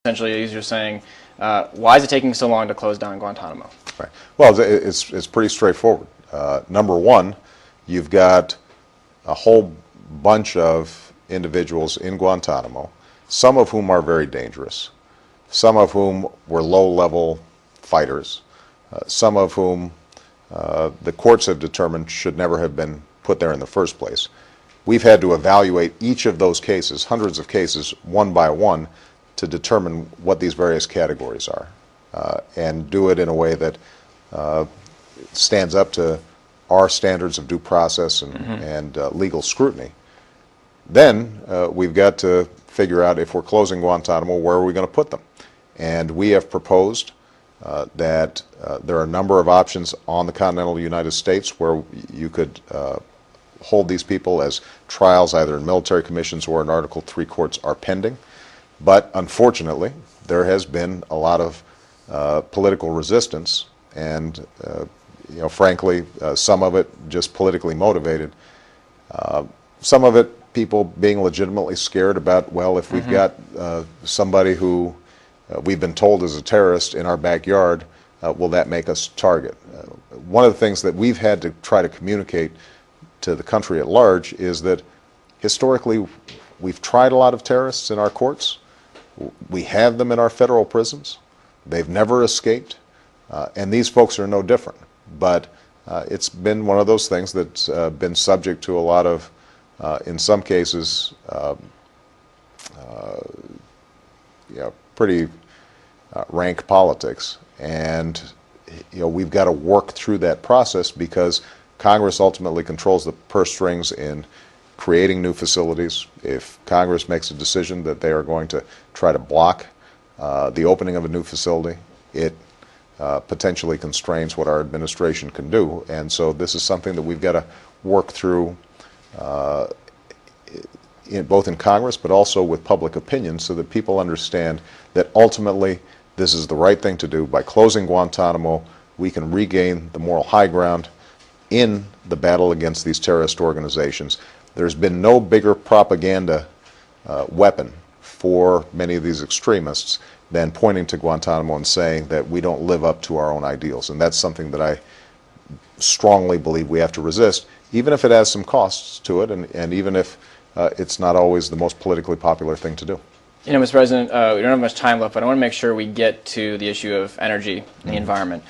Essentially, you're saying, why is it taking so long to close down Guantanamo? Right. Well, it's pretty straightforward. Number one, you've got a whole bunch of individuals in Guantanamo, some of whom are very dangerous, some of whom were low-level fighters, some of whom the courts have determined should never have been put there in the first place. We've had to evaluate each of those cases, hundreds of cases, one by one, to determine what these various categories are, and do it in a way that stands up to our standards of due process and legal scrutiny. Then we've got to figure out, if we're closing Guantanamo, where are we going to put them? And we have proposed that there are a number of options on the continental United States where you could hold these people as trials either in military commissions or in Article 3 courts are pending. But unfortunately, there has been a lot of political resistance, and frankly, some of it just politically motivated. Some of it, people being legitimately scared about, well, if we've got somebody who we've been told is a terrorist in our backyard, will that make us target? One of the things that we've had to try to communicate to the country at large is that historically we've tried a lot of terrorists in our courts. We have them in our federal prisons. They've never escaped, and these folks are no different. But it's been one of those things that's been subject to a lot of, in some cases, pretty rank politics. And we've got to work through that process because Congress ultimately controls the purse strings in creating new facilities. If Congress makes a decision that they are going to try to block the opening of a new facility, it potentially constrains what our administration can do. And so this is something that we've got to work through both in Congress but also with public opinion so that people understand that ultimately this is the right thing to do. By closing Guantanamo, we can regain the moral high ground in the battle against these terrorist organizations. There's been no bigger propaganda weapon for many of these extremists than pointing to Guantanamo and saying that we don't live up to our own ideals. And that's something that I strongly believe we have to resist, even if it has some costs to it, and even if it's not always the most politically popular thing to do. Mr. President, we don't have much time left, but I want to make sure we get to the issue of energy and the environment.